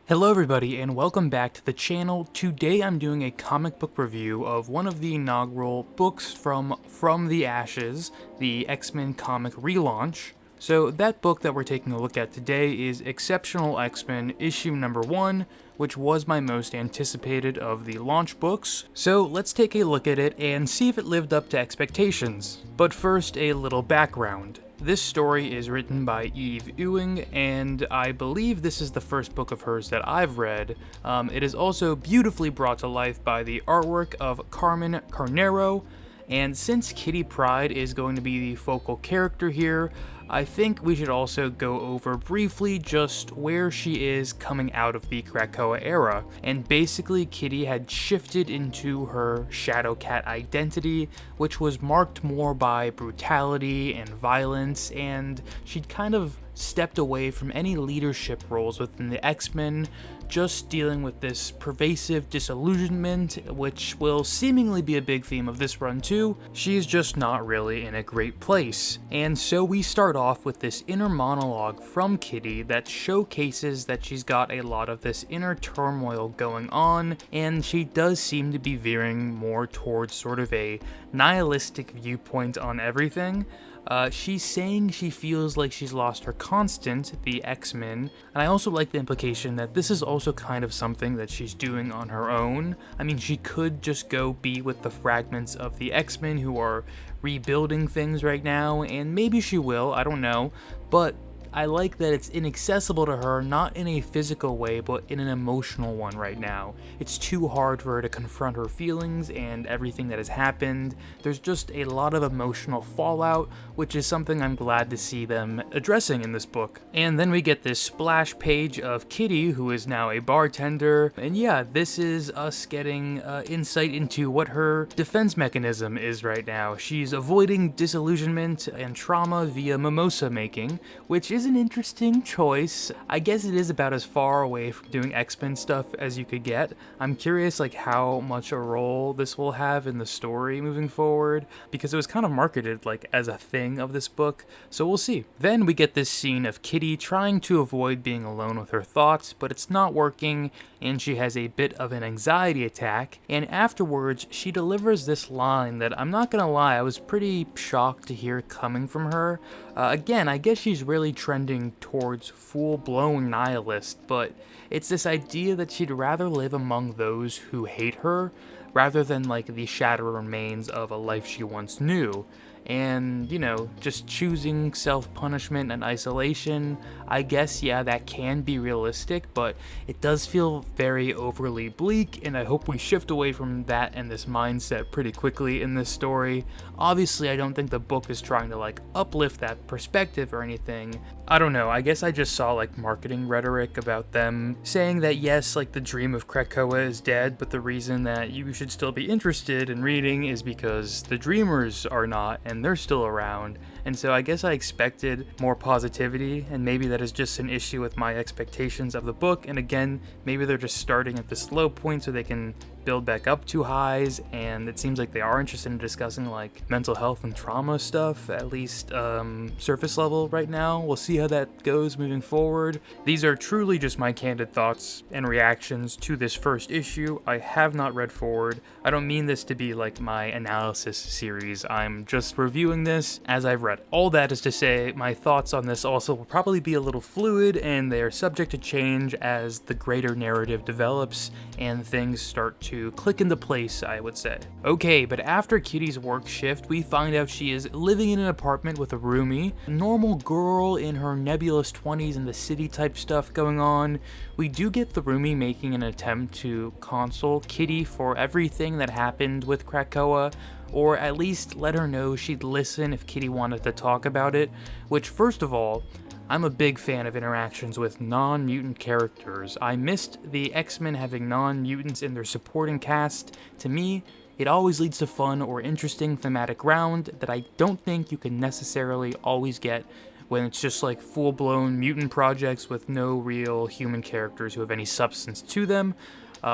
Hello everybody and welcome back to the channel. Today I'm doing a comic book review of one of the inaugural books from the Ashes, the X-Men comic relaunch. So that book that we're taking a look at today is Exceptional X-Men issue number 1, which was my most anticipated of the launch books. So let's take a look at it and see if it lived up to expectations. But first, a little background. This story is written by Eve Ewing, and I believe this is the first book of hers that I've read. It is also beautifully brought to life by the artwork of Carmen Carnero, and since Kitty Pryde is going to be the focal character here, I think we should also go over briefly just where she is coming out of the Krakoa era. And basically, Kitty had shifted into her Shadowcat identity, which was marked more by brutality and violence, and she'd kind of stepped away from any leadership roles within the X-Men, just dealing with this pervasive disillusionment, which will seemingly be a big theme of this run too. She's just not really in a great place. And so we start off with this inner monologue from Kitty that showcases that she's got a lot of this inner turmoil going on, and she does seem to be veering more towards sort of a nihilistic viewpoint on everything. She's saying she feels like she's lost her constant, the X-Men, and I also like the implication that this is also kind of something that she's doing on her own. I mean, she could just go be with the fragments of the X-Men who are rebuilding things right now, and maybe she will, I don't know, but I like that it's inaccessible to her, not in a physical way, but in an emotional one right now. It's too hard for her to confront her feelings and everything that has happened. There's just a lot of emotional fallout, which is something I'm glad to see them addressing in this book. And then we get this splash page of Kitty, who is now a bartender. And yeah, this is us getting insight into what her defense mechanism is right now. She's avoiding disillusionment and trauma via mimosa making, which is an interesting choice. I guess it is about as far away from doing X-Men stuff as you could get. I'm curious like how much a role this will have in the story moving forward, because it was kind of marketed like as a thing of this book, so we'll see. Then we get this scene of Kitty trying to avoid being alone with her thoughts, but it's not working, and she has a bit of an anxiety attack, and afterwards she delivers this line that I'm not gonna lie, I was pretty shocked to hear coming from her. Again, I guess she's really trending towards full-blown nihilist, but it's this idea that she'd rather live among those who hate her rather than like the shattered remains of a life she once knew. And, you know, just choosing self-punishment and isolation, I guess, yeah, that can be realistic, but it does feel very overly bleak, and I hope we shift away from that and this mindset pretty quickly in this story. Obviously, I don't think the book is trying to, like, uplift that perspective or anything. I don't know, I guess I just saw, like, marketing rhetoric about them saying that, yes, like, the dream of Krakoa is dead, but the reason that you should still be interested in reading is because the dreamers are not, and they're still around. And so I guess I expected more positivity, and maybe that is just an issue with my expectations of the book, and again, maybe they're just starting at this low point so they can build back up to highs, and it seems like they are interested in discussing like mental health and trauma stuff, at least surface level right now. We'll see how that goes moving forward. These are truly just my candid thoughts and reactions to this first issue. I have not read forward. I don't mean this to be like my analysis series. I'm just reviewing this as I've read. All that is to say, my thoughts on this also will probably be a little fluid, and they are subject to change as the greater narrative develops and things start to click into place, I would say. Okay, but after Kitty's work shift, we find out she is living in an apartment with a roomie, a normal girl in her nebulous 20s and the city type stuff going on. We do get the roomie making an attempt to console Kitty for everything that happened with Krakoa, or at least let her know she'd listen if Kitty wanted to talk about it, which, first of all, I'm a big fan of interactions with non-mutant characters. I missed the X-Men having non-mutants in their supporting cast. To me, it always leads to fun or interesting thematic ground that I don't think you can necessarily always get when it's just like full-blown mutant projects with no real human characters who have any substance to them.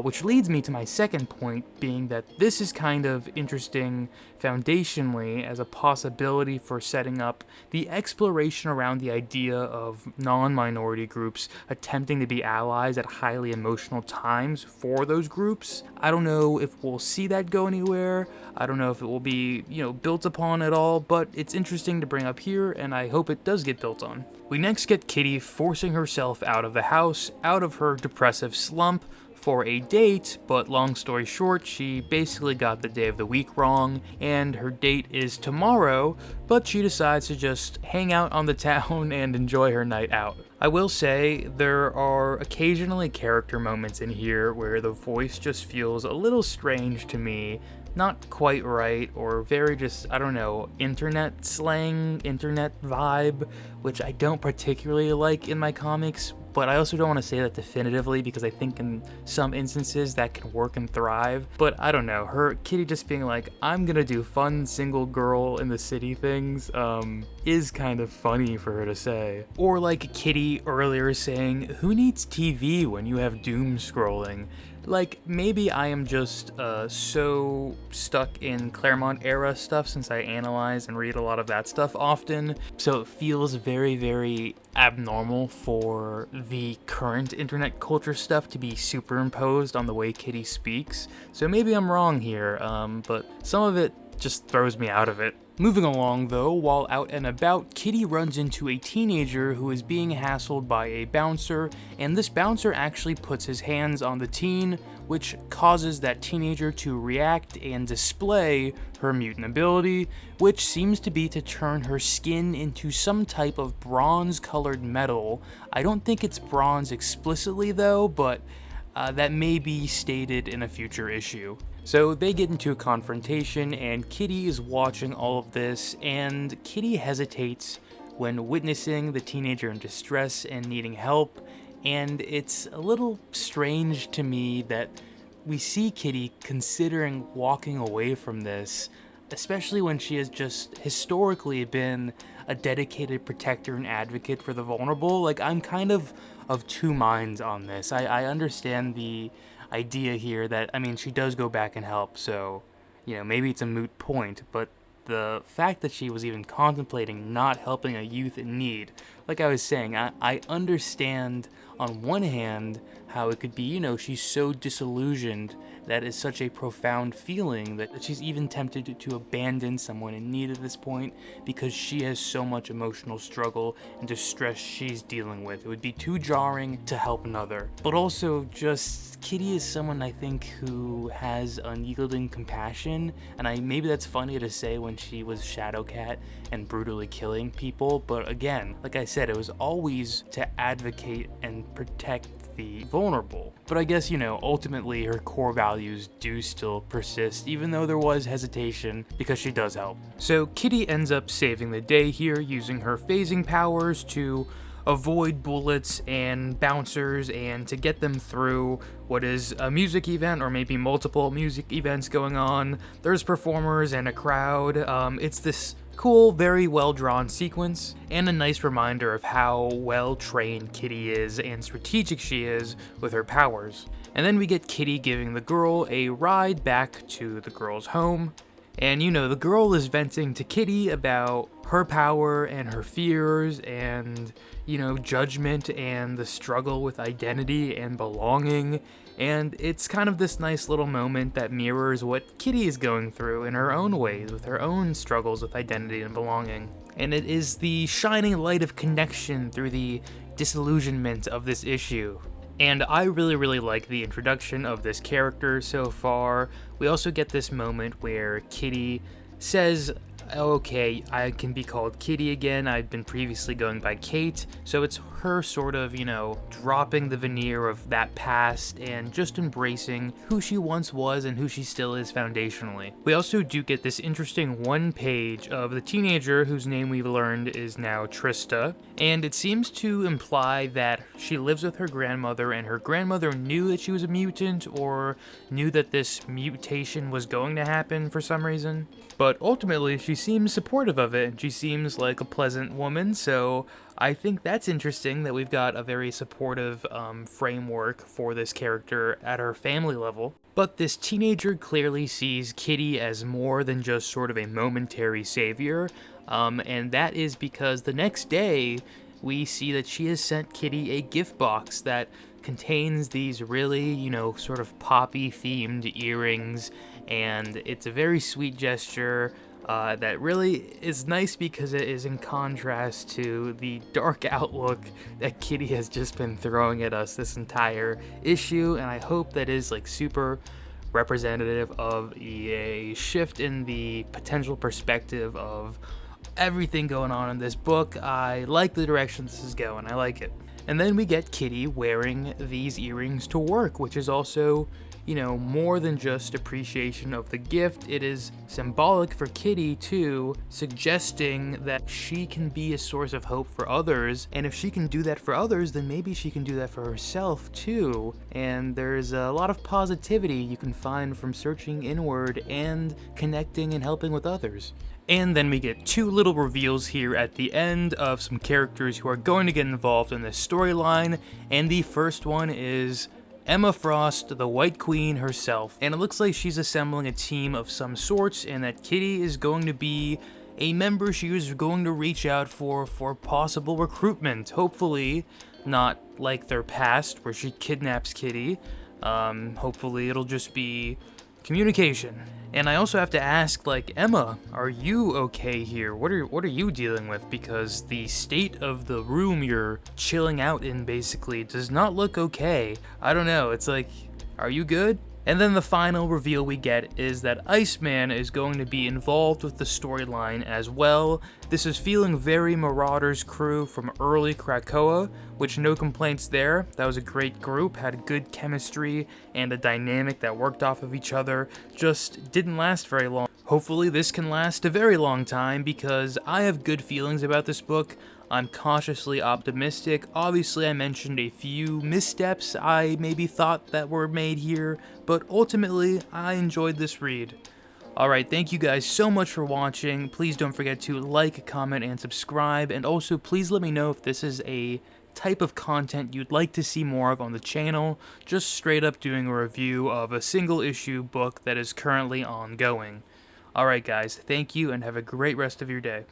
which leads me to my second point, being that this is kind of interesting foundationally as a possibility for setting up the exploration around the idea of non-minority groups attempting to be allies at highly emotional times for those groups. I don't know if we'll see that go anywhere. I don't know if it will be, built upon at all, but it's interesting to bring up here, and I hope it does get built on. We next get Kitty forcing herself out of the house, out of her depressive slump, for a date, but long story short, she basically got the day of the week wrong, and her date is tomorrow, but she decides to just hang out on the town and enjoy her night out. I will say, there are occasionally character moments in here where the voice just feels a little strange to me, not quite right, or very just, I don't know, internet slang, internet vibe, which I don't particularly like in my comics, but I also don't want to say that definitively because I think in some instances that can work and thrive. But I don't know, her Kitty just being like, I'm gonna do fun single girl in the city things, is kind of funny for her to say. Or like Kitty earlier saying, who needs TV when you have doom scrolling? Like, maybe I am just so stuck in Claremont era stuff since I analyze and read a lot of that stuff often, so it feels very, very abnormal for the current internet culture stuff to be superimposed on the way Kitty speaks. So maybe I'm wrong here, but some of it just throws me out of it. Moving along though, while out and about, Kitty runs into a teenager who is being hassled by a bouncer, and this bouncer actually puts his hands on the teen, which causes that teenager to react and display her mutant ability, which seems to be to turn her skin into some type of bronze-colored metal. I don't think it's bronze explicitly though, but that may be stated in a future issue. So they get into a confrontation, and Kitty is watching all of this, and Kitty hesitates when witnessing the teenager in distress and needing help, and it's a little strange to me that we see Kitty considering walking away from this, especially when she has just historically been a dedicated protector and advocate for the vulnerable. Like, I'm kind of two minds on this. I understand the idea here that, I mean, she does go back and help, so, maybe it's a moot point, but the fact that she was even contemplating not helping a youth in need, like I was saying, I understand on one hand how it could be, she's so disillusioned, that is such a profound feeling that she's even tempted to abandon someone in need at this point because she has so much emotional struggle and distress she's dealing with. It would be too jarring to help another. But also, just Kitty is someone I think who has unyielding compassion, and maybe that's funny to say when she was Shadowcat and brutally killing people, but again, like I said, it was always to advocate and protect the vulnerable. But I guess, ultimately her core values do still persist, even though there was hesitation, because she does help. So Kitty ends up saving the day here, using her phasing powers to avoid bullets and bouncers and to get them through what is a music event, or maybe multiple music events going on. There's performers and a crowd. It's this cool, very well-drawn sequence, and a nice reminder of how well-trained Kitty is and strategic she is with her powers. And then we get Kitty giving the girl a ride back to the girl's home, and the girl is venting to Kitty about her power and her fears and, judgment and the struggle with identity and belonging, and it's kind of this nice little moment that mirrors what Kitty is going through in her own ways with her own struggles with identity and belonging. And it is the shining light of connection through the disillusionment of this issue. And I really, really like the introduction of this character so far. We also get this moment where Kitty says, okay, I can be called Kitty again. I've been previously going by Kate. So it's her sort of, dropping the veneer of that past and just embracing who she once was and who she still is foundationally. We also do get this interesting one page of the teenager whose name we've learned is now Trista, and it seems to imply that she lives with her grandmother, and her grandmother knew that she was a mutant or knew that this mutation was going to happen for some reason. But ultimately, she she seems supportive of it, and she seems like a pleasant woman, so I think that's interesting that we've got a very supportive framework for this character at her family level. But this teenager clearly sees Kitty as more than just sort of a momentary savior, and that is because the next day we see that she has sent Kitty a gift box that contains these really, sort of poppy themed earrings, and it's a very sweet gesture that really is nice because it is in contrast to the dark outlook that Kitty has just been throwing at us this entire issue, and I hope that is like super representative of a shift in the potential perspective of everything going on in this book. I like the direction this is going. I like it. And then we get Kitty wearing these earrings to work, which is also, more than just appreciation of the gift. It is symbolic for Kitty too, suggesting that she can be a source of hope for others. And if she can do that for others, then maybe she can do that for herself too. And there's a lot of positivity you can find from searching inward and connecting and helping with others. And then we get two little reveals here at the end of some characters who are going to get involved in this storyline, and the first one is Emma Frost, the White Queen herself. And it looks like she's assembling a team of some sorts, and that Kitty is going to be a member she is going to reach out for possible recruitment. Hopefully not like their past where she kidnaps Kitty. Hopefully it'll just be communication. And I also have to ask, Emma, are you okay here? What are you dealing with? Because the state of the room you're chilling out in basically does not look okay. I don't know, it's like, are you good? And then the final reveal we get is that Iceman is going to be involved with the storyline as well. This is feeling very Marauders crew from early Krakoa, which no complaints there. That was a great group, had good chemistry and a dynamic that worked off of each other, just didn't last very long. Hopefully this can last a very long time because I have good feelings about this book. I'm cautiously optimistic. Obviously, I mentioned a few missteps I maybe thought that were made here, but ultimately, I enjoyed this read. Alright, thank you guys so much for watching. Please don't forget to like, comment, and subscribe, and also please let me know if this is a type of content you'd like to see more of on the channel, just straight up doing a review of a single issue book that is currently ongoing. Alright guys, thank you and have a great rest of your day.